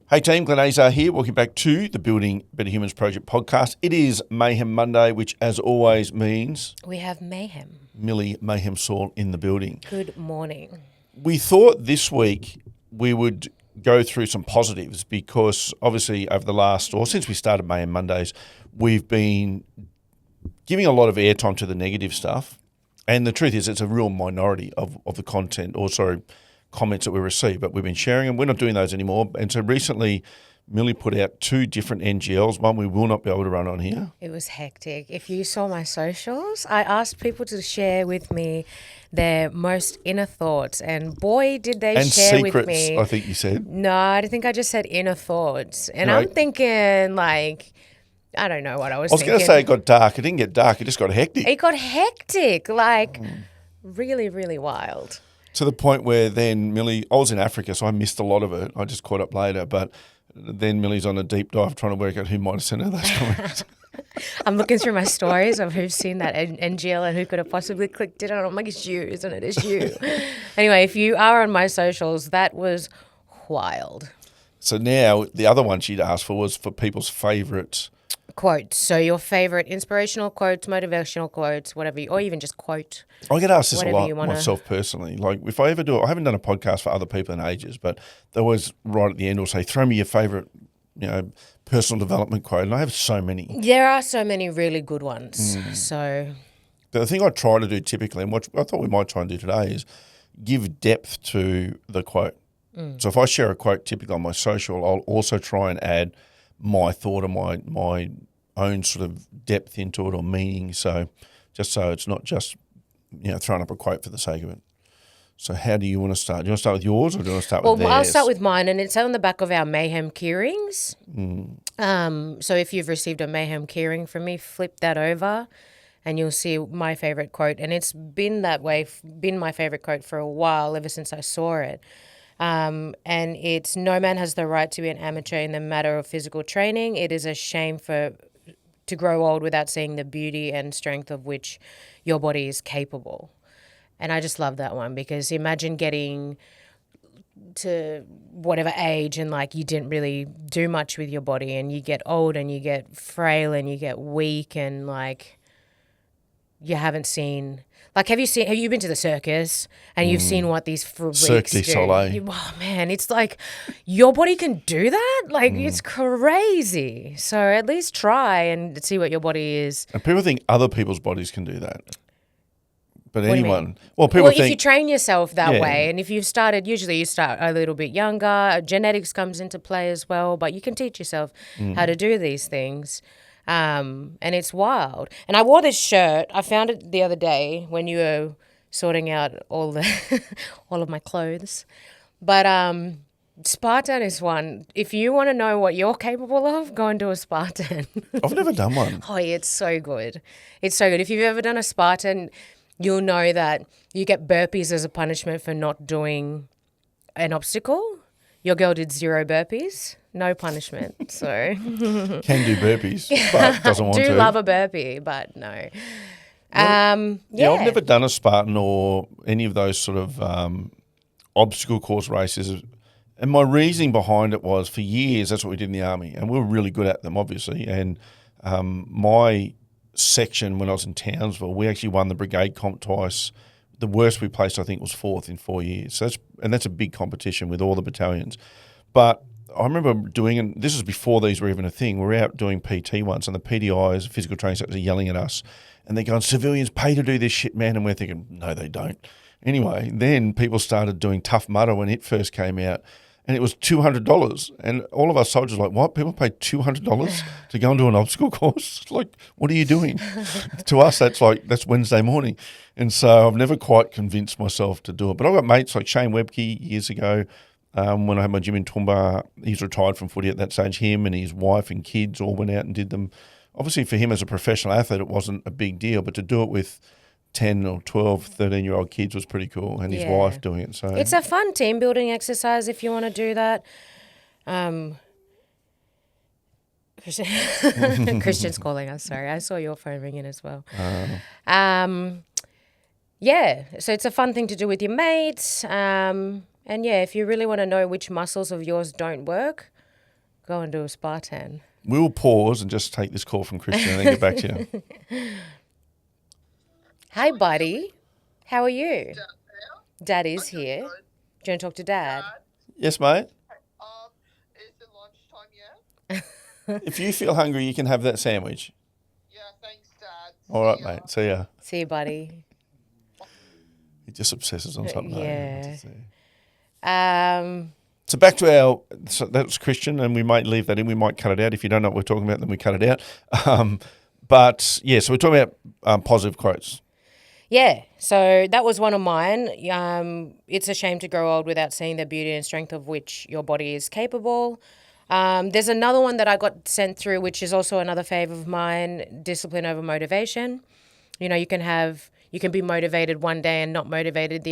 Hey team, Glenn and here. Welcome back to the Building Better Humans Project podcast. It is Mayhem Monday, which as always means we have Mayhem. Mili Mayhem Saul in the building. Good morning. We thought this week we would go through some positives because obviously over the last, or since we started Mayhem Mondays, we've been giving a lot of airtime to the negative stuff. And the truth is it's a real minority of the content, or sorry, comments that we receive, but we've been sharing them. We're not doing those anymore. And so recently, Millie put out 2 different NGLs. One we will not be able to run on here. It was hectic. If you saw my socials, I asked people to share with me their most inner thoughts, and boy, did they and share secrets, with me. I think you said. No, I think I just said inner thoughts. And Right. I'm thinking, like, I don't know what I was thinking. going to say it got dark. It didn't get dark. It just got hectic. It got hectic, like really, really wild. To the point where then Millie, I was in Africa, so I missed a lot of it. I just caught up later, but then Millie's on a deep dive trying to work out who might have sent her those comments. I'm looking through my stories of who's seen that NGL and who could have possibly clicked it on. I'm like, it's you, isn't it? It's you. Anyway, if you are on my socials, that was wild. So now the other one she'd asked for was for people's favourites. Quotes. So your favorite inspirational quotes, motivational quotes, whatever, or even just quote. I get asked this a lot you wanna... myself personally. Like if I ever do it, I haven't done a podcast for other people in ages, but they always right at the end will say, throw me your favourite, personal development quote. And I have so many. There are so many really good ones. So But the thing I try to do typically, and what I thought we might try and do today, is give depth to the quote. So if I share a quote typically on my social, I'll also try and add my thought and my own sort of depth into it or meaning. So just so it's not just, throwing up a quote for the sake of it. So how do you want to start? Do you want to start with yours or do you want to start with theirs? I'll start with mine, and it's on the back of our Mayhem keyrings. So if you've received a Mayhem keyring from me, flip that over and you'll see my favorite quote. And it's been that way, been my favorite quote for a while, ever since I saw it. And it's, no man has the right to be an amateur in the matter of physical training. It is a shame to grow old without seeing the beauty and strength of which your body is capable. And I just love that one, because imagine getting to whatever age and like you didn't really do much with your body, and you get old and you get frail and you get weak, and like you haven't seen, like, have you been to the circus and you've seen what these freaks Cirque du do? Soleil. Oh man, it's like your body can do that? Like it's crazy. So at least try and see what your body is. And people think other people's bodies can do that. But What do you anyone, mean? well, people Well, think, if you train yourself that Yeah. way, and if you've started, usually you start a little bit younger, genetics comes into play as well, but you can teach yourself how to do these things. And it's wild. And I wore this shirt. I found it the other day when you were sorting out all of my clothes. But Spartan is one. If you want to know what you're capable of, go and do a Spartan. I've never done one. Oh, yeah, it's so good. It's so good. If you've ever done a Spartan, you'll know that you get burpees as a punishment for not doing an obstacle. Your girl did 0 burpees, no punishment. So Can do burpees, but doesn't want to. do love a burpee, but no. Yeah, I've never done a Spartan or any of those sort of obstacle course races. And my reasoning behind it was, for years, that's what we did in the army. And we were really good at them, obviously. And my section, when I was in Townsville, we actually won the brigade comp twice. The worst we placed, I think, was 4th in 4 years. So that's a big competition with all the battalions. But I remember doing, and this was before these were even a thing, we were out doing PT once, and the PDIs, physical training instructors, are yelling at us. And they're going, civilians pay to do this shit, man. And we're thinking, no, they don't. Anyway, then people started doing Tough Mudder when it first came out. And it was $200. And all of our soldiers were like, what? People pay $200 to go and do an obstacle course? Like, what are you doing? To us, that's Wednesday morning. And so I've never quite convinced myself to do it. But I've got mates like Shane Webke years ago, when I had my gym in Toowoomba. He's retired from footy at that stage. Him and his wife and kids all went out and did them. Obviously, for him as a professional athlete, it wasn't a big deal. But to do it with 10 or 12, 13-year-old kids was pretty cool, and his wife doing it. So it's a fun team building exercise if you want to do that. Christian's calling us. Sorry, I saw your phone ringing as well. Yeah, so it's a fun thing to do with your mates. And yeah, if you really want to know which muscles of yours don't work, Go and do a Spartan. We'll pause and just take this call from Christian and then get back to you. Hi, buddy. How are you? Dad is here. Do you want to talk to Dad? Yes, mate. Is it lunchtime yet? If you feel hungry, you can have that sandwich. Yeah, thanks, Dad. All right, mate. See ya. See you, buddy. He just obsesses on something. Yeah. So back to our, so that was Christian, and we might leave that in. We might cut it out. If you don't know what we're talking about, then we cut it out. But yeah, so we're talking about positive quotes. Yeah, so that was one of mine. It's a shame to grow old without seeing the beauty and strength of which your body is capable. There's another one that I got sent through, which is also another fave of mine, discipline over motivation. You know, you can be motivated one day and not motivated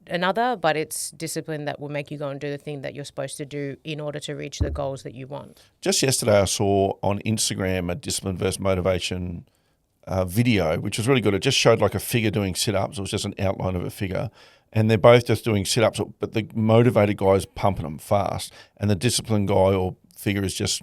another, but it's discipline that will make you go and do the thing that you're supposed to do in order to reach the goals that you want. Just yesterday, I saw on Instagram a discipline versus motivation video, which was really good. It just showed like a figure doing sit-ups. It was just an outline of a figure. And they're both just doing sit-ups, but the motivated guy is pumping them fast. And the disciplined guy or figure is just,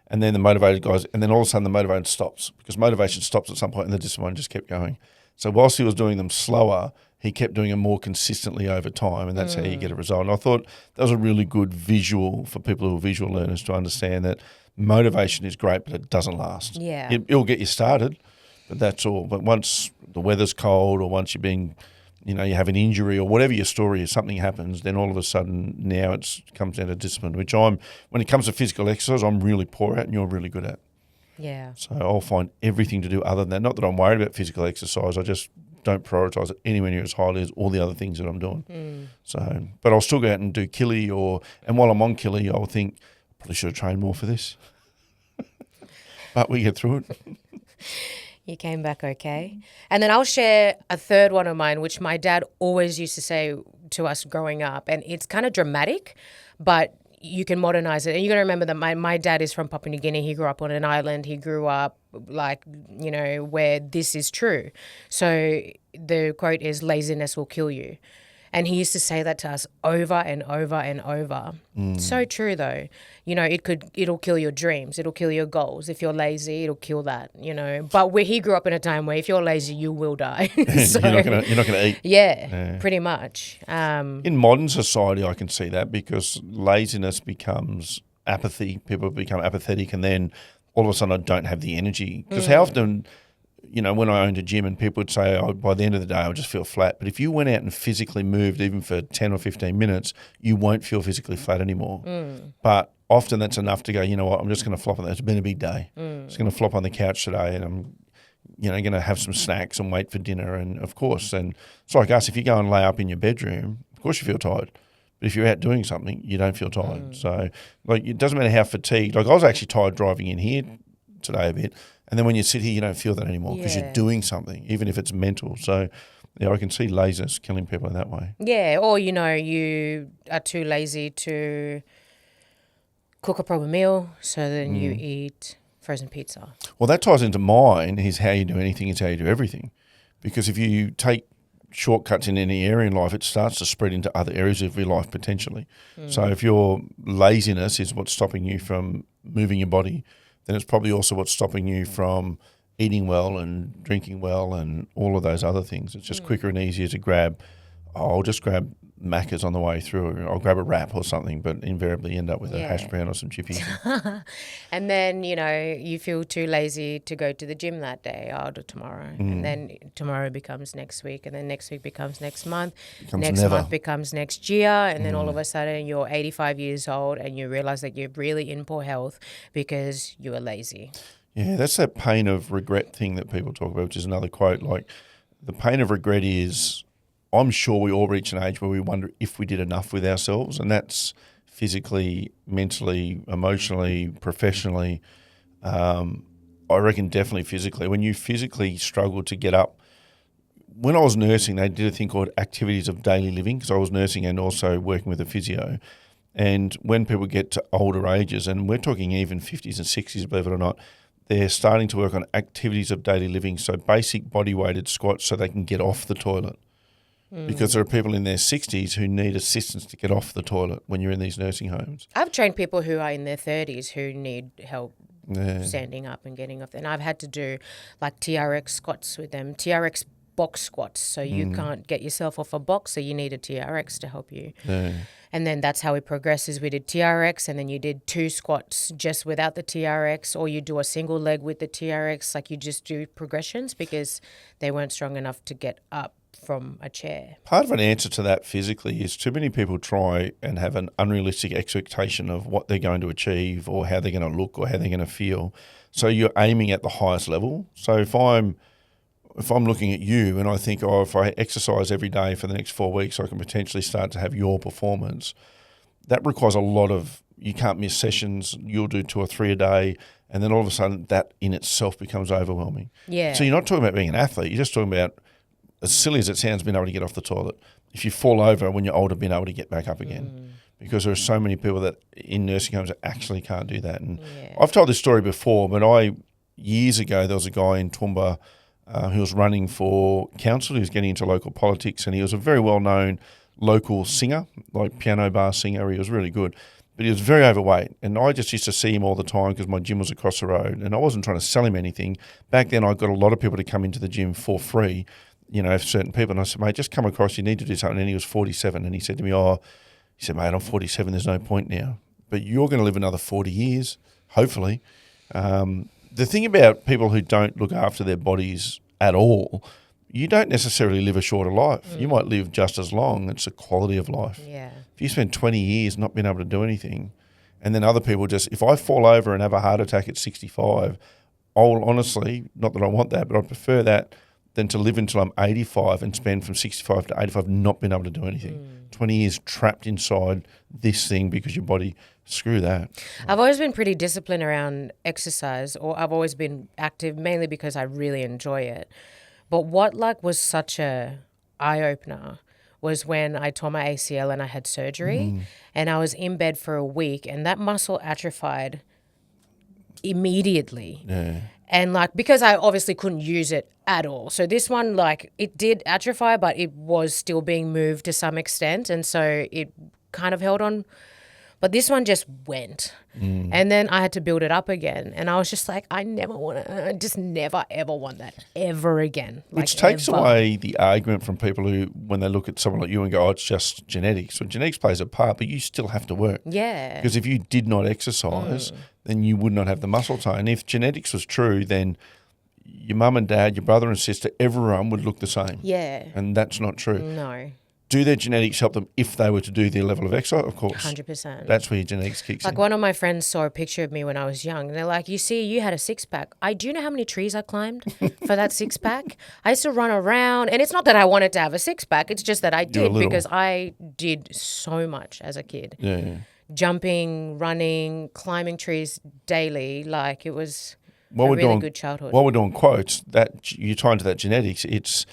and then the motivated guys, and then all of a sudden the motivated stops because motivation stops at some point and the discipline just kept going. So whilst he was doing them slower, he kept doing them more consistently over time, and that's how you get a result. And I thought that was a really good visual for people who are visual learners to understand that motivation is great, but it doesn't last. Yeah. It'll get you started, but that's all. But once the weather's cold or once you have an injury or whatever your story is, something happens, then all of a sudden now it comes down to discipline, which when it comes to physical exercise, I'm really poor at and you're really good at. Yeah. So I'll find everything to do other than that. Not that I'm worried about physical exercise. I just don't prioritise it anywhere near as highly as all the other things that I'm doing. So, but I'll still go out and do killy and while I'm on killy, I'll think, I probably should have trained more for this. But we get through it. You came back okay. And then I'll share a third one of mine, which my dad always used to say to us growing up. And it's kind of dramatic, but you can modernize it. And you got to remember that my dad is from Papua New Guinea. He grew up on an island. He grew up where this is true. So the quote is, laziness will kill you. And he used to say that to us over and over and over. So true though. You know, it'll kill your dreams. It'll kill your goals. If you're lazy, it'll kill that, you know. But he grew up in a time where if you're lazy, you will die. So, you're not gonna eat. Yeah, pretty much. In modern society, I can see that because laziness becomes apathy. People become apathetic and then all of a sudden I don't have the energy. Because how often, you know, when I owned a gym and people would say, by the end of the day, I'll just feel flat. But if you went out and physically moved even for 10 or 15 minutes, you won't feel physically flat anymore. But often that's enough to go, you know what, I'm just going to flop on that. It's been a big day. I'm just going to flop on the couch today and I'm, going to have some snacks and wait for dinner. And of course, and it's like us, if you go and lay up in your bedroom, of course you feel tired. But if you're out doing something, you don't feel tired. So like it doesn't matter how fatigued. Like I was actually tired driving in here today a bit. And then when you sit here, you don't feel that anymore because you're doing something, even if it's mental. So, yeah, I can see laziness killing people in that way. Yeah, or, you are too lazy to cook a proper meal, so then you eat frozen pizza. Well, that ties into mine is how you do anything is how you do everything. Because if you take shortcuts in any area in life, it starts to spread into other areas of your life potentially. So if your laziness is what's stopping you from moving your body, then it's probably also what's stopping you from eating well and drinking well and all of those other things. It's just quicker and easier to grab, I'll just grab Macca's on the way through, or I'll grab a wrap or something, but invariably end up with a hash brown or some chippies. And then, you feel too lazy to go to the gym that day, I'll do tomorrow. And then tomorrow becomes next week, and then next week becomes next month. Next month becomes next year, and then all of a sudden you're 85 years old and you realize that you're really in poor health because you were lazy. Yeah, that's that pain of regret thing that people talk about, which is another quote. Like the pain of regret is, I'm sure we all reach an age where we wonder if we did enough with ourselves, and that's physically, mentally, emotionally, professionally. I reckon definitely physically. When you physically struggle to get up, when I was nursing, they did a thing called activities of daily living because I was nursing and also working with a physio. And when people get to older ages, and we're talking even 50s and 60s, believe it or not, they're starting to work on activities of daily living, so basic body-weighted squats so they can get off the toilet. because there are people in their 60s who need assistance to get off the toilet when you're in these nursing homes. I've trained people who are in their 30s who need help standing up and getting off. And I've had to do like TRX squats with them, TRX box squats. So you can't get yourself off a box, so you need a TRX to help you. Yeah. And then that's how it progresses. We did TRX, and then you did 2 squats just without the TRX, or you do a single leg with the TRX. Like you just do progressions because they weren't strong enough to get up from a chair. Part of an answer to that physically is too many people try and have an unrealistic expectation of what they're going to achieve or how they're going to look or how they're going to feel. So you're aiming at the highest level. So if I'm looking at you and I think, oh, if I exercise every day for the next 4 weeks, I can potentially start to have your performance, that requires a lot of, you can't miss sessions, you'll do 2 or 3 a day, and then all of a sudden that in itself becomes overwhelming. Yeah. So you're not talking about being an athlete, you're just talking about, as silly as it sounds, being able to get off the toilet. If you fall over when you're older, being able to get back up again. Because there are so many people that in nursing homes that actually can't do that. And I've told this story before, but years ago, there was a guy in Toowoomba who was running for council. He was getting into local politics, and he was a very well-known local singer, like piano bar singer. He was really good. But he was very overweight, and I just used to see him all the time because my gym was across the road, and I wasn't trying to sell him anything. Back then, I got a lot of people to come into the gym for free, certain people. And I said, mate, just come across, you need to do something. And he was 47, and he said to me, mate, I'm 47, there's no point now. But you're going to live another 40 years, hopefully. The thing about people who don't look after their bodies at all, you don't necessarily live a shorter life. You might live just as long. It's a quality of life. Yeah. If you spend 20 years not being able to do anything, and then other people if I fall over and have a heart attack at 65, I'll honestly, not that I want that, but I'd prefer that than to live until I'm 85 and spend from 65 to 85 not being able to do anything. 20 years trapped inside this thing because your body, screw that. I've always been pretty disciplined around exercise, or I've always been active mainly because I really enjoy it. But what was such a eye-opener was when I tore my ACL and I had surgery and I was in bed for a week and that muscle atrophied immediately. Yeah. And because I obviously couldn't use it at all. So this one, it did atrophy, but it was still being moved to some extent. And so it kind of held on. But this one just went. And then I had to build it up again. And I was just like, I just never, ever want that ever again. Which takes away the argument from people who, when they look at someone like you and go, oh, it's just genetics. Well, genetics plays a part, but you still have to work. Yeah. Because if you did not exercise, then you would not have the muscle tone. If genetics was true, then your mum and dad, your brother and sister, everyone would look the same. Yeah. And that's not true. No. Do their genetics help them if they were to do their level of exercise? Of course. 100%. That's where your genetics kicks in. One of my friends saw a picture of me when I was young, and they're like, you see, you had a six-pack. Do you know how many trees I climbed for that six-pack? I used to run around, and it's not that I wanted to have a six-pack, it's just that I did because I did so much as a kid. Yeah. Jumping, running, climbing trees daily, it was a really good childhood. While we're doing quotes, that you tie into that genetics, it's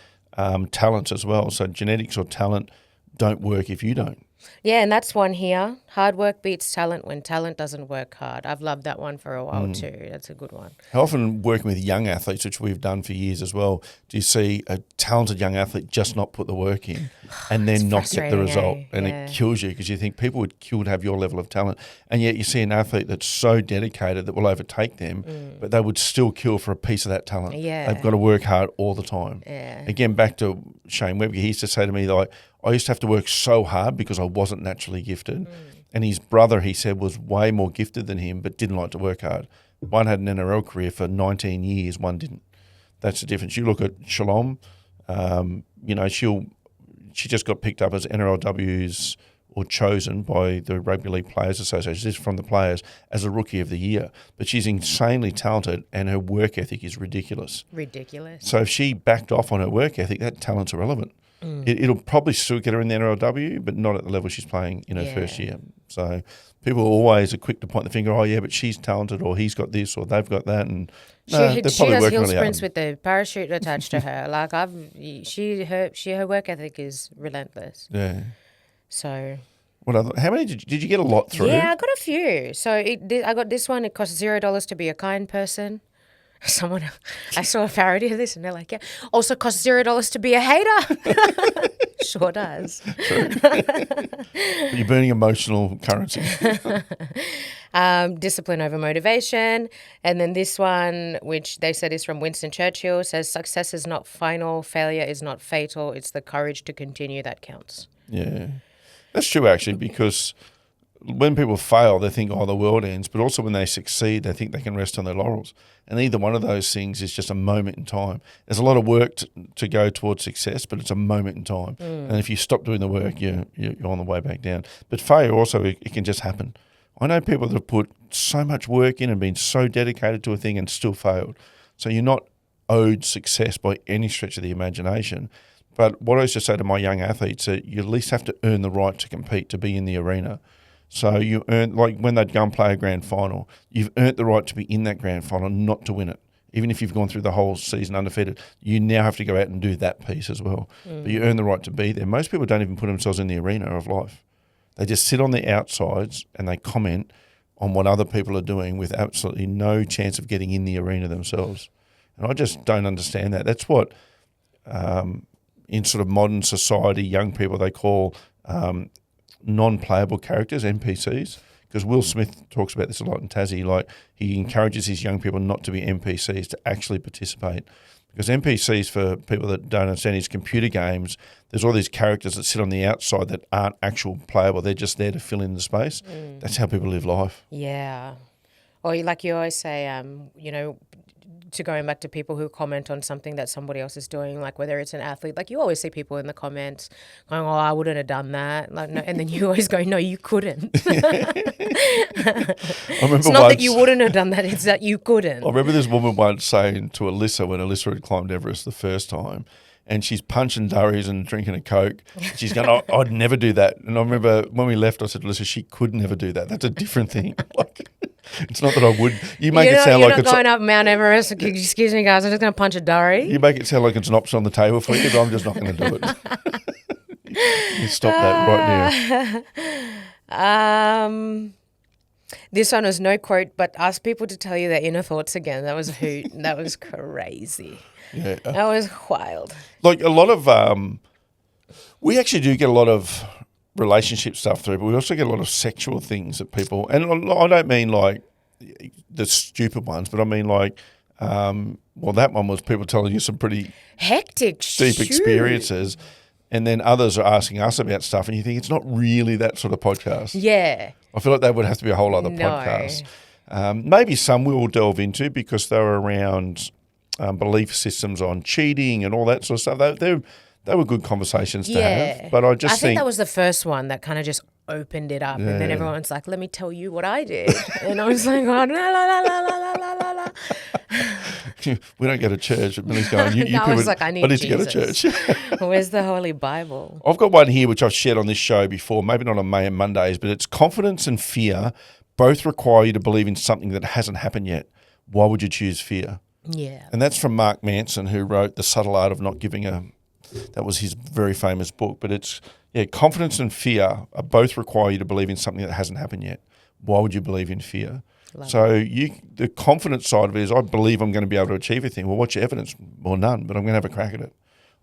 talent as well. So genetics or talent don't work if you don't. Yeah, and that's one here. Hard work beats talent when talent doesn't work hard. I've loved that one for a while too. That's a good one. How often working with young athletes, which we've done for years as well, do you see a talented young athlete just not put the work in and then not get the result? And it kills you because you think people would kill to have your level of talent. And yet you see an athlete that's so dedicated that will overtake them, but they would still kill for a piece of that talent. Yeah. They've got to work hard all the time. Yeah. Again, back to Shane Webber, he used to say to me, I used to have to work so hard because I wasn't naturally gifted. And his brother, he said, was way more gifted than him but didn't like to work hard. One had an NRL career for 19 years, one didn't. That's the difference. You look at Shalom, she just got picked up as NRLW's or chosen by the Rugby League Players Association, this is from the players, as a Rookie of the Year. But she's insanely talented and her work ethic is ridiculous. Ridiculous. So if she backed off on her work ethic, that talent's irrelevant. It'll probably still get her in the NRLW, but not at the level she's playing in her first year. So people always are quick to point the finger, oh, yeah, but she's talented or he's got this or they've got that. And she does hill sprints with the parachute attached to her. Her work ethic is relentless. Yeah. So... How many did you get a lot through? Yeah, I got a few. So I got this one. It cost $0 to be a kind person. I saw a parody of this and they're like, yeah, also costs $0 to be a hater. Sure does. You're burning emotional currency. Discipline over motivation. And then this one, which they said is from Winston Churchill, says success is not final, failure is not fatal. It's the courage to continue that counts. Yeah. That's true, actually, because when people fail, they think, oh, the world ends. But also when they succeed, they think they can rest on their laurels. And either one of those things is just a moment in time. There's a lot of work to go towards success, but it's a moment in time. And if you stop doing the work, you're on the way back down. But failure also, it can just happen. I know people that have put so much work in and been so dedicated to a thing and still failed. So you're not owed success by any stretch of the imagination. But what I used to say to my young athletes, that you at least have to earn the right to compete, to be in the arena. So you earn, like when they'd go and play a grand final, you've earned the right to be in that grand final, not to win it. Even if you've gone through the whole season undefeated, you now have to go out and do that piece as well. But you earn the right to be there. Most people don't even put themselves in the arena of life. They just sit on the outsides and they comment on what other people are doing with absolutely no chance of getting in the arena themselves. And I just don't understand that. That's what, in sort of modern society, young people, they call non-playable characters, NPCs, because Will Smith talks about this a lot in Tassie. Like, he encourages his young people not to be NPCs, to actually participate. Because NPCs, for people that don't understand, is computer games. There's all these characters that sit on the outside that aren't actual playable. They're just there to fill in the space. That's how people live life. Yeah. Or like you always say, to going back to people who comment on something that somebody else is doing, like whether it's an athlete, like you always see people in the comments going, oh, I wouldn't have done that. Like, no, and then you always go, no, you couldn't. It's not that you wouldn't have done that, it's that you couldn't. I remember this woman once saying to Alyssa, when Alyssa had climbed Everest the first time, and she's punching durries and drinking a Coke. She's going, oh, I'd never do that. And I remember when we left, I said to Alyssa, she could never do that. That's a different thing. Like, it's not that I would. You make it sound like it's... You're not going up Mount Everest. Excuse me, guys, I'm just going to punch a durry. You make it sound like it's an option on the table for you, but I'm just not going to do it. You stop that right now. This one was no quote, but ask people to tell you their inner thoughts again. That was a hoot. That was crazy. Yeah. That was wild. Like a lot of, we actually do get a lot of relationship stuff through, but we also get a lot of sexual things that people, and I don't mean like the stupid ones, but I mean like, that one was people telling you some pretty hectic, deep experiences. And then others are asking us about stuff, and you think it's not really that sort of podcast. Yeah. I feel like that would have to be a whole other podcast. Maybe some we will delve into because they were around belief systems on cheating and all that sort of stuff. They were good conversations to have. But I think that was the first one that kind of just opened it up, and then everyone's like, "Let me tell you what I did," and I was like, "Oh, la la la la la la la la." We don't go to church. Millie's going, I was like, I need to go to church. Where's the Holy Bible? I've got one here which I've shared on this show before, maybe not on Mayhem Mondays, but it's confidence and fear both require you to believe in something that hasn't happened yet. Why would you choose fear? Yeah. And that's from Mark Manson, who wrote The Subtle Art of Not Giving a... That was his very famous book. But it's, confidence and fear are both require you to believe in something that hasn't happened yet. Why would you believe in fear? The confidence side of it is, I believe I'm going to be able to achieve anything. Well, what's your evidence? Well, none, but I'm going to have a crack at it.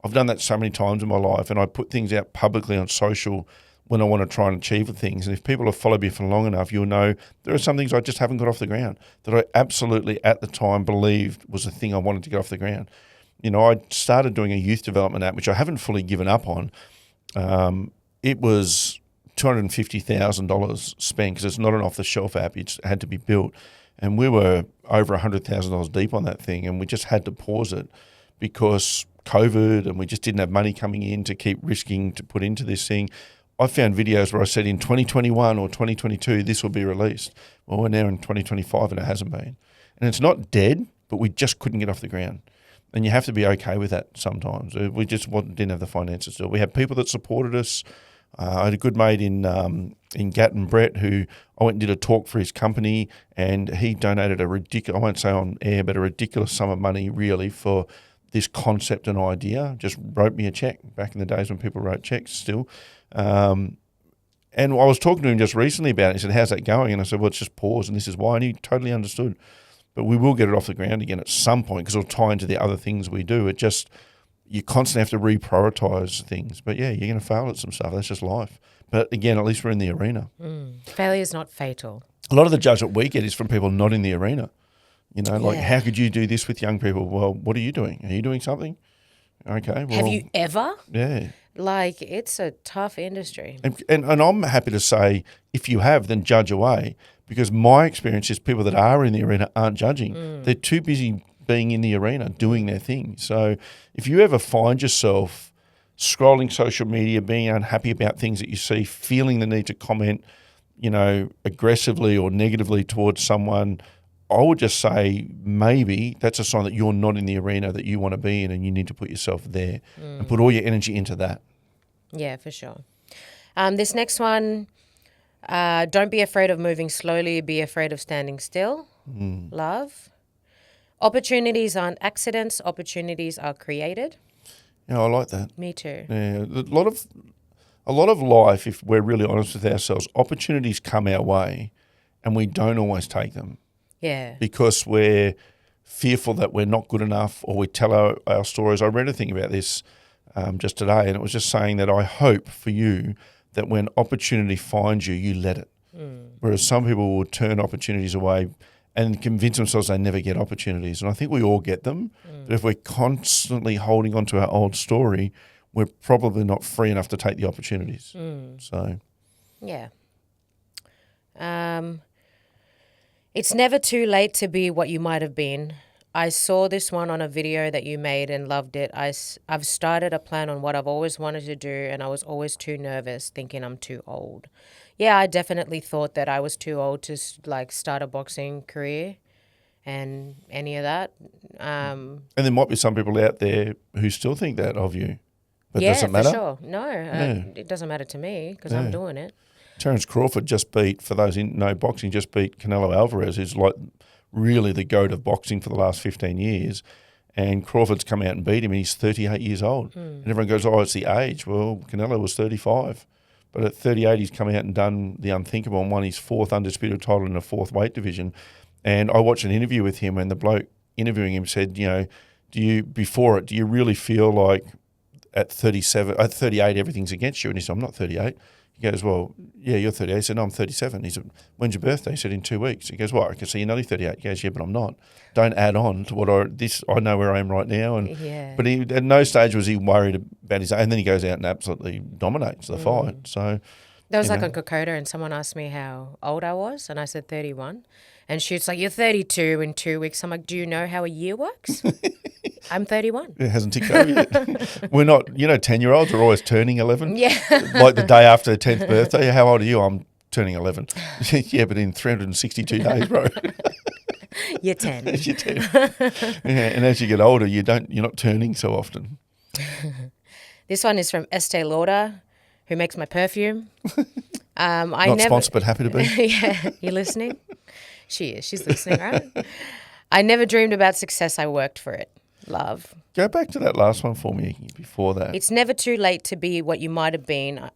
I've done that so many times in my life, and I put things out publicly on social when I want to try and achieve things. And if people have followed me for long enough, you'll know there are some things I just haven't got off the ground that I absolutely at the time believed was the thing I wanted to get off the ground. I started doing a youth development app, which I haven't fully given up on. It was $250,000 spent because it's not an off-the-shelf app. It had to be built. And we were over $100,000 deep on that thing, and we just had to pause it because COVID, and we just didn't have money coming in to keep risking to put into this thing. I found videos where I said in 2021 or 2022, this will be released. Well, we're now in 2025 and it hasn't been. And it's not dead, but we just couldn't get off the ground. And you have to be okay with that sometimes. We just didn't have the finances to do it. We had people that supported us. I had a good mate in Gatton, Brett, who I went and did a talk for his company, and he donated a ridiculous, I won't say on air, but a ridiculous sum of money really for this concept and idea. Just wrote me a check back in the days when people wrote checks still. And I was talking to him just recently about it. He said, how's that going? And I said, well, it's just pause, and this is why. And he totally understood. but we will get it off the ground again at some point because it'll tie into the other things we do. It just, you constantly have to reprioritize things. But yeah, you're going to fail at some stuff. That's just life. But again, at least we're in the arena. Failure is not fatal. A lot of the judgment we get is from people not in the arena. Like, how could you do this with young people? Well, what are you doing? Are you doing something? Okay. Well, have you ever? Yeah. Like, it's a tough industry. And I'm happy to say, if you have, then judge away. Because my experience is people that are in the arena aren't judging. They're too busy being in the arena, doing their thing. So if you ever find yourself scrolling social media, being unhappy about things that you see, feeling the need to comment, aggressively or negatively towards someone, I would just say maybe that's a sign that you're not in the arena that you want to be in, and you need to put yourself there and put all your energy into that. Yeah, for sure. This next one, don't be afraid of moving slowly, be afraid of standing still. Love. Opportunities aren't accidents, opportunities are created. Yeah, I like that. Me too. Yeah, a lot of life, if we're really honest with ourselves, opportunities come our way and we don't always take them. Yeah. Because we're fearful that we're not good enough, or we tell our stories. I read a thing about this just today, and it was just saying that I hope for you that when opportunity finds you, you let it. Whereas some people will turn opportunities away and convince themselves they never get opportunities. And I think we all get them. But if we're constantly holding on to our old story, we're probably not free enough to take the opportunities. So, yeah. It's never too late to be what you might have been. I saw this one on a video that you made and loved it. I've started a plan on what I've always wanted to do, and I was always too nervous, thinking I'm too old. Yeah, I definitely thought that I was too old to start a boxing career and any of that. and there might be some people out there who still think that of you, but yeah, does it matter? for sure. No, it doesn't matter to me because I'm doing it. Terence Crawford just beat, for those in no boxing, just beat Canelo Alvarez, who's like really the GOAT of boxing for the last 15 years. And Crawford's come out and beat him, and he's 38 years old. And everyone goes, oh, it's the age. Well, Canelo was 35. But at 38, he's come out and done the unthinkable and won his fourth undisputed title in the fourth weight division. And I watched an interview with him, and the bloke interviewing him said, do you really feel like at 38, everything's against you? And he said, I'm not 38. He goes, well, yeah, you're 38. He said, no, I'm 37. He said, when's your birthday? He said, in 2 weeks. He goes, well, I can see you're nearly 38. He goes, yeah, but I'm not. Don't add on to what I know where I am right now. But he, at no stage was he worried about his, and then he goes out and absolutely dominates the fight. So There was like a Kokoda, and someone asked me how old I was, and I said 31. And she's like, you're 32 in 2 weeks. I'm like, do you know how a year works? I'm 31. It hasn't ticked over yet. We're not, 10-year-olds are always turning 11. Yeah. Like the day after their 10th birthday. How old are you? I'm turning 11. Yeah, but in 362 days, bro. You're 10. You're 10. Yeah, and as you get older, you're not turning so often. This one is from Estee Lauder, who makes my perfume. Not sponsored, but happy to be. Yeah, you listening? She is. She's listening, right? I never dreamed about success. I worked for it. Love. Go back to that last one for me before that. It's never too late to be what you might have been.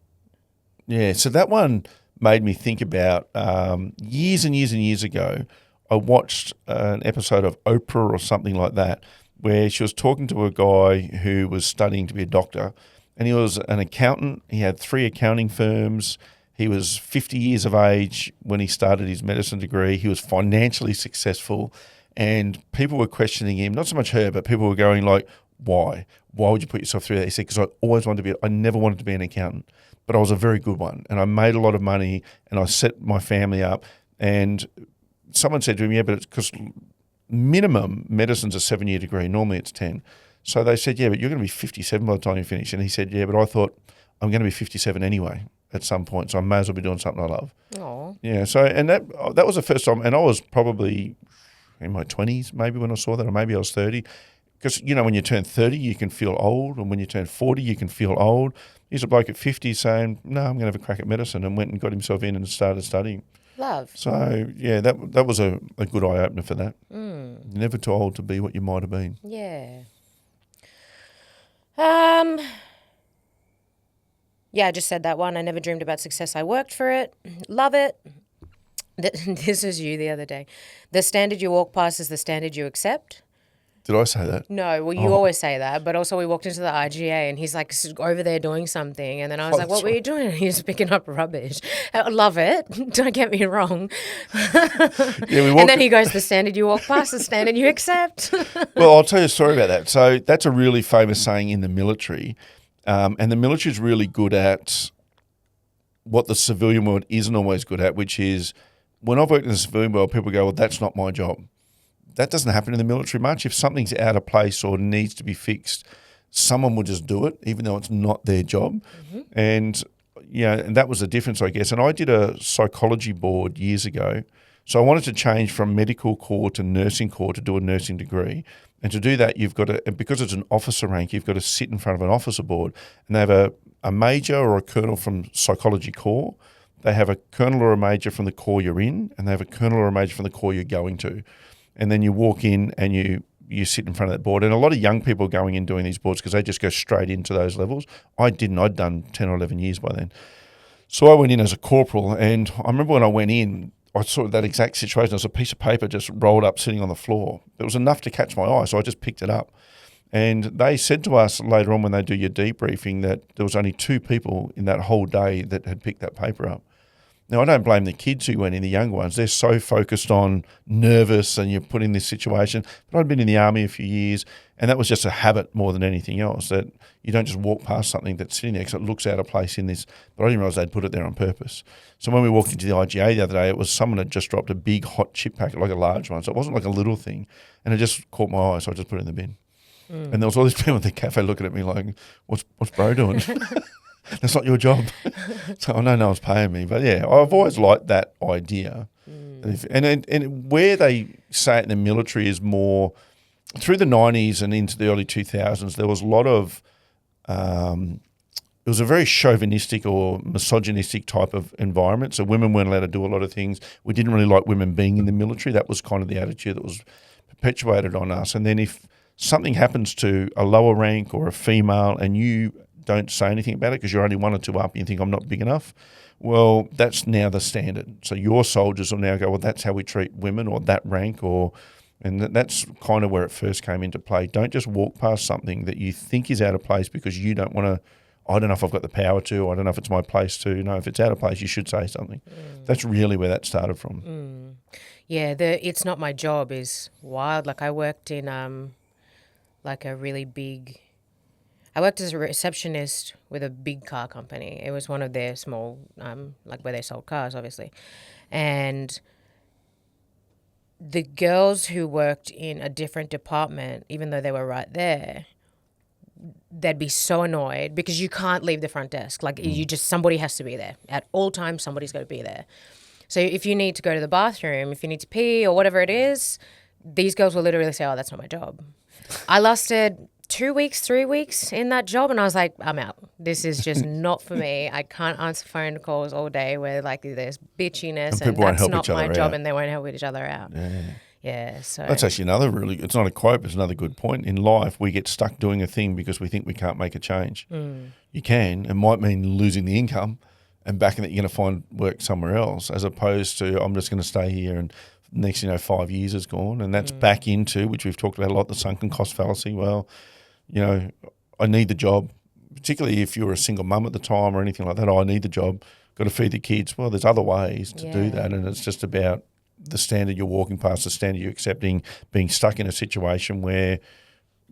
Yeah, so that one made me think about years and years and years ago, I watched an episode of Oprah or something like that where she was talking to a guy who was studying to be a doctor, and he was an accountant. He had 3 accounting firms. He was 50 years of age when he started his medicine degree. He was financially successful, and people were questioning him, not so much her, but people were going like, why? Why would you put yourself through that? He said, because I never wanted to be an accountant, but I was a very good one, and I made a lot of money, and I set my family up. And someone said to him, yeah, but it's because minimum medicine's a 7-year degree. Normally it's 10. So they said, yeah, but you're going to be 57 by the time you finish. And he said, yeah, but I thought I'm going to be 57 anyway at some point, so I may as well be doing something I love. Aww. Yeah, so, and that was the first time, and I was probably in my 20s maybe when I saw that, or maybe I was 30. Because, when you turn 30, you can feel old, and when you turn 40, you can feel old. Here's a bloke at 50 saying, no, I'm going to have a crack at medicine, and went and got himself in and started studying. Love. So, yeah, that was a good eye-opener for that. Never too old to be what you might have been. Yeah. Yeah, I just said that one. I never dreamed about success. I worked for it. Love it. This is you the other day. The standard you walk past is the standard you accept. Did I say that? No, well, you always say that, but also we walked into the IGA and he's like over there doing something, and then I was like, "What were you doing?" And he's picking up rubbish. I love it. Don't get me wrong. And then he goes, "The standard you walk past, the standard you accept." Well, I'll tell you a story about that. So that's a really famous saying in the military, and the military is really good at what the civilian world isn't always good at, which is when I've worked in the civilian world, people go, "Well, that's not my job." That doesn't happen in the military much. If something's out of place or needs to be fixed, someone will just do it, even though it's not their job. Mm-hmm. And that was the difference, I guess. And I did a psychology board years ago. So I wanted to change from medical corps to nursing corps to do a nursing degree. And to do that, you've got to, and because it's an officer rank, you've got to sit in front of an officer board. And they have a major or a colonel from psychology corps. They have a colonel or a major from the corps you're in, and they have a colonel or a major from the corps you're going to. And then you walk in and you sit in front of that board. And a lot of young people are going in doing these boards because they just go straight into those levels. I didn't. I'd done 10 or 11 years by then. So I went in as a corporal, and I remember when I went in, I saw that exact situation. There was a piece of paper just rolled up sitting on the floor. It was enough to catch my eye, so I just picked it up. And they said to us later on when they do your debriefing that there was only 2 people in that whole day that had picked that paper up. Now, I don't blame the kids who went in, the young ones. They're so focused on nervous and you're put in this situation. But I'd been in the army a few years, and that was just a habit more than anything else, that you don't just walk past something that's sitting there because it looks out of place in this. But I didn't realise they'd put it there on purpose. So when we walked into the IGA the other day, it was someone had just dropped a big hot chip packet, like a large one. So it wasn't like a little thing. And it just caught my eye, so I just put it in the bin. And there was all these people at the cafe looking at me like, what's bro doing? That's not your job. So no one's paying me. But yeah, I've always liked that idea. And where they say it in the military is more through the 90s and into the early 2000s, there was a lot of, it was a very chauvinistic or misogynistic type of environment. So women weren't allowed to do a lot of things. We didn't really like women being in the military. That was kind of the attitude that was perpetuated on us. And then if something happens to a lower rank or a female and you don't say anything about it because you're only 1 or 2 up and you think I'm not big enough, well, that's now the standard. So your soldiers will now go, well, that's how we treat women or that rank, and that's kind of where it first came into play. Don't just walk past something that you think is out of place because you don't want to, I don't know if I've got the power to, I don't know if it's my place to. No, if it's out of place, you should say something. That's really where that started from. Yeah, it's not my job is wild. Like I worked in like a really big... I worked as a receptionist with a big car company. It was one of their small, like where they sold cars, obviously. And the girls who worked in a different department, even though they were right there, they'd be so annoyed because you can't leave the front desk. Like somebody has to be there. At all times, somebody's got to be there. So if you need to go to the bathroom, if you need to pee or whatever it is, these girls will literally say, oh, that's not my job. I lasted 2 weeks, 3 weeks in that job, and I was like, I'm out. This is just not for me. I can't answer phone calls all day where like there's bitchiness and that's not my job, and they won't help each other out. Yeah, so that's actually another it's not a quote, but it's another good point. In life, we get stuck doing a thing because we think we can't make a change. You can. It might mean losing the income and backing that you're going to find work somewhere else, as opposed to I'm just going to stay here and next 5 years is gone. And that's back into, which we've talked about a lot, the sunken cost fallacy. Well, I need the job, particularly if you're a single mum at the time or anything like that. Oh, I need the job, got to feed the kids. Well, there's other ways to do that, and it's just about the standard you're walking past, the standard you're accepting, being stuck in a situation where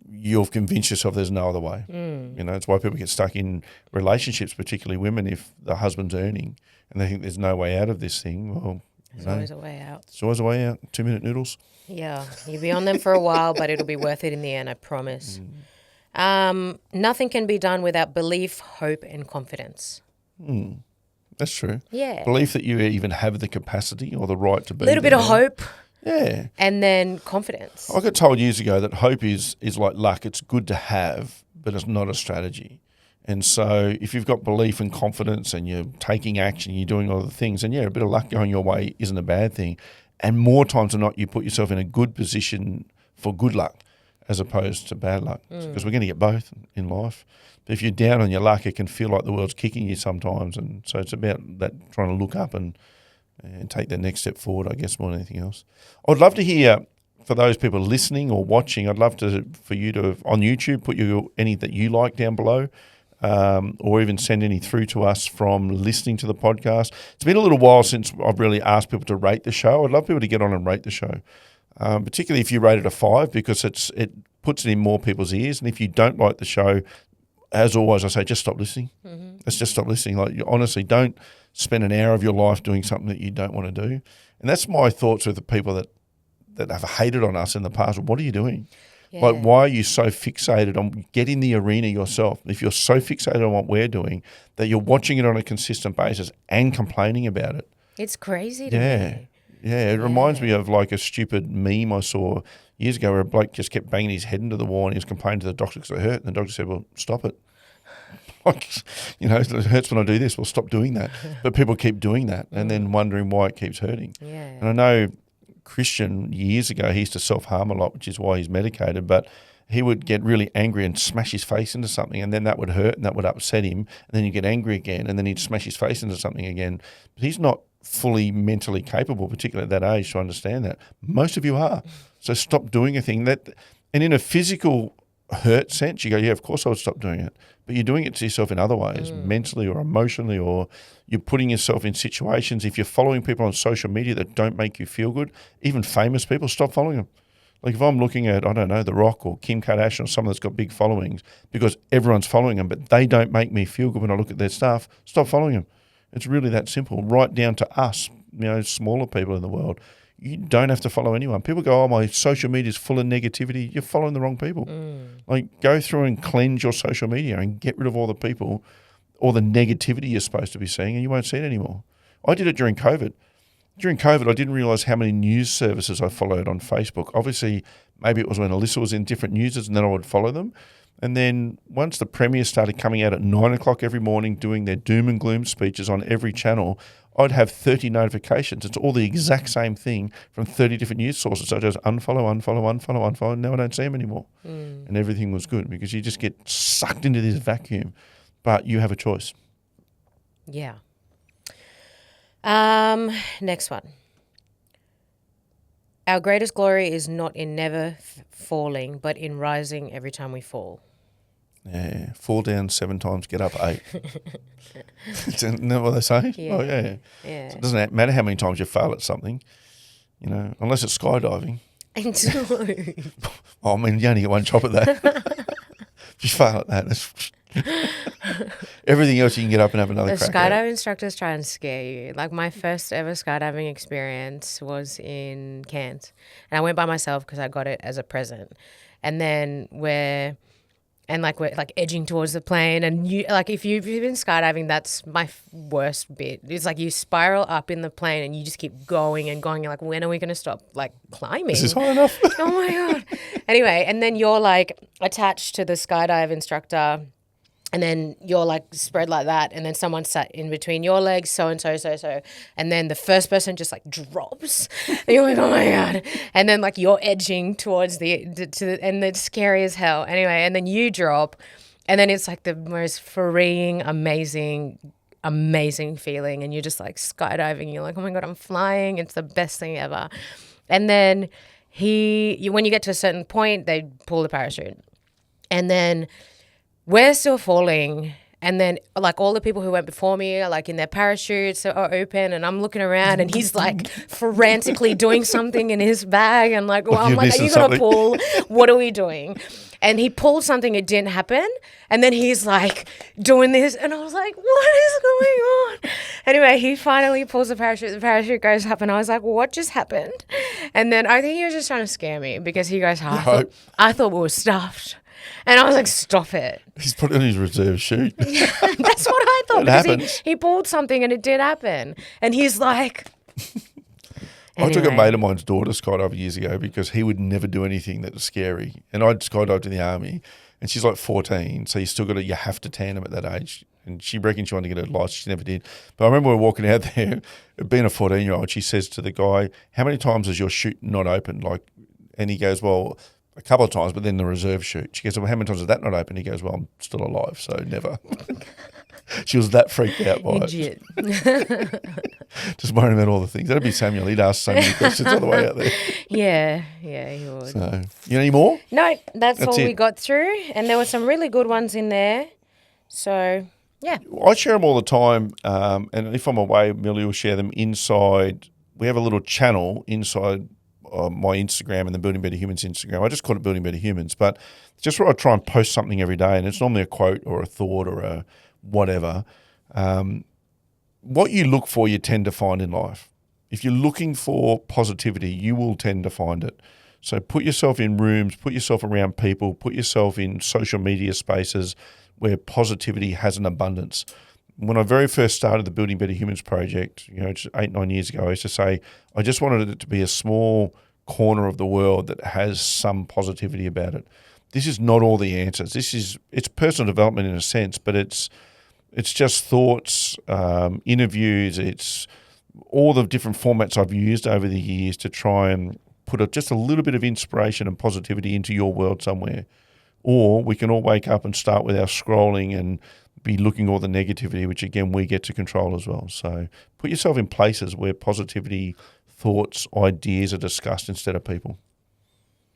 you've convinced yourself there's no other way. It's why people get stuck in relationships, particularly women, if the husband's earning and they think there's no way out of this thing. Well, there's always a way out. There's always a way out. 2-minute noodles. Yeah, you'll be on them for a while, but it'll be worth it in the end, I promise. Nothing can be done without belief, hope, and confidence. That's true. Yeah. Belief that you even have the capacity or the right to be a little bit of hope. Yeah. And then confidence. I got told years ago that hope is like luck. It's good to have, but it's not a strategy. And so if you've got belief and confidence and you're taking action, you're doing all the things, and a bit of luck going your way isn't a bad thing. And more times than not, you put yourself in a good position for good luck as opposed to bad luck, because we're going to get both in life. But if you're down on your luck, it can feel like the world's kicking you sometimes. And so it's about that, trying to look up and and take their next step forward, I guess, more than anything else. I'd love to hear, for those people listening or watching, I'd love for you to, on YouTube, put any that you like down below, or even send any through to us from listening to the podcast. It's been a little while since I've really asked people to rate the show. I'd love people to get on and rate the show, particularly if you rate it a 5, because it puts it in more people's ears. And if you don't like the show, as always, I say just stop listening. Mm-hmm. Let's just stop listening. Like, honestly, don't spend an hour of your life doing something that you don't want to do. And that's my thoughts with the people that have hated on us in the past. What are you doing? Yeah. Like, why are you so fixated on get in the arena yourself? If you're so fixated on what we're doing that you're watching it on a consistent basis and complaining about it. It's crazy to me. Yeah, it reminds me of like a stupid meme I saw years ago where a bloke just kept banging his head into the wall and he was complaining to the doctor because it hurt. And the doctor said, well, stop it. Like, you know, it hurts when I do this. Well, stop doing that. But people keep doing that and then wondering why it keeps hurting. Yeah. And I know Christian years ago, he used to self-harm a lot, which is why he's medicated, but he would get really angry and smash his face into something, and then that would hurt and that would upset him, and then he'd get angry again, and then he'd smash his face into something again. But he's not fully mentally capable, particularly at that age, to understand that. Most of you are. So stop doing a thing that, and in a physical hurt sense, you go, yeah, of course I would stop doing it. But you're doing it to yourself in other ways, mentally or emotionally, or you're putting yourself in situations. If you're following people on social media that don't make you feel good, even famous people, stop following them. Like if I'm looking at, I don't know, The Rock or Kim Kardashian or someone that's got big followings because everyone's following them, but they don't make me feel good when I look at their stuff, stop following them. It's really that simple, right down to us, you know, smaller people in the world. You don't have to follow anyone. People go, oh, my social media is full of negativity. You're following the wrong people. Like, go through and cleanse your social media and get rid of all the people, all the negativity you're supposed to be seeing, and you won't see it anymore. I did it during COVID. During COVID, I didn't realise how many news services I followed on Facebook. Obviously, maybe it was when Alyssa was in different newses and then I would follow them. And then once the premiers started coming out at 9 o'clock every morning doing their doom and gloom speeches on every channel, I'd have 30 notifications. It's all the exact same thing from 30 different news sources. So I just unfollow, and now I don't see them anymore. And everything was good because you just get sucked into this vacuum. But you have a choice. Yeah. Next one. Our greatest glory is not in never falling, but in rising every time we fall. Yeah, fall down 7 times, get up 8. Isn't that what they say? Yeah. Oh, yeah. So it doesn't matter how many times you fail at something, you know, unless it's skydiving. I mean, you only get one chop at that. If you fail at that, that's everything else you can get up and have another crack at. Skydiving instructors try and scare you. Like my first ever skydiving experience was in Cairns. And I went by myself because I got it as a present. And then we're edging towards the plane, and you like if you've been skydiving, that's my worst bit. It's like you spiral up in the plane and you just keep going and going. You're like, when are we going to stop like climbing? This is high enough. Oh my god. Anyway, and then you're like attached to the skydive instructor. And then you're like spread like that, and then someone sat in between your legs, so, and then the first person just like drops, and you're like, oh my god, and then like you're edging towards and it's scary as hell. Anyway, and then you drop, and then it's like the most freeing, amazing feeling, and you're just like skydiving. You're like, oh my god, I'm flying. It's the best thing ever. And then when you get to a certain point, they pull the parachute, and then we're still falling, and then like all the people who went before me are like in their parachutes are open, and I'm looking around, and he's like frantically doing something in his bag, and like, well, I'm like, are you gonna pull? What are we doing? And he pulled something, it didn't happen, and then he's like doing this, and I was like, what is going on? Anyway, he finally pulls the parachute goes up, and I was like, what just happened? And then I think he was just trying to scare me because he goes, I thought we were stuffed. And I was like, stop it. He's put in his reserve chute. Yeah, that's what I thought. Because he pulled something and it did happen. And he's like... I took a mate of mine's daughter skydiving years ago because he would never do anything that was scary. And I'd skydived in the army, and she's like 14, so you have to tandem at that age. And she reckoned she wanted to get her license. She never did. But I remember we were walking out there, being a 14-year-old, she says to the guy, how many times has your chute not opened? And he goes, well... a couple of times, but then the reserve chute. She goes, well, how many times is that not open? He goes, well, I'm still alive, so never. She was that freaked out by it. Idiot. Just worrying about all the things. That'd be Samuel. He'd ask so many questions on the way out there. Yeah, he would. So, you know any more? No, that's all it. we got through. And there were some really good ones in there. So, yeah. I share them all the time, and if I'm away, Millie will share them inside. We have a little channel inside my Instagram and the Building Better Humans Instagram. I just call it Building Better Humans, but just where I try and post something every day, and it's normally a quote or a thought or a whatever. What you look for, you tend to find in life. If you're looking for positivity, you will tend to find it. So put yourself in rooms, put yourself around people, put yourself in social media spaces where positivity has an abundance. When I very first started the Building Better Humans project, just 8-9 years ago, I used to say, I just wanted it to be a small corner of the world that has some positivity about it. This is not all the answers. It's personal development in a sense, but it's just thoughts, interviews, it's all the different formats I've used over the years to try and put just a little bit of inspiration and positivity into your world somewhere. Or we can all wake up and start with our scrolling and be looking at all the negativity, which again, we get to control as well. So put yourself in places where positivity, thoughts, ideas are discussed instead of people.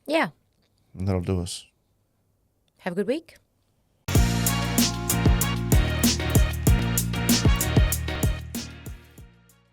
Yeah. And that'll do us. Have a good week.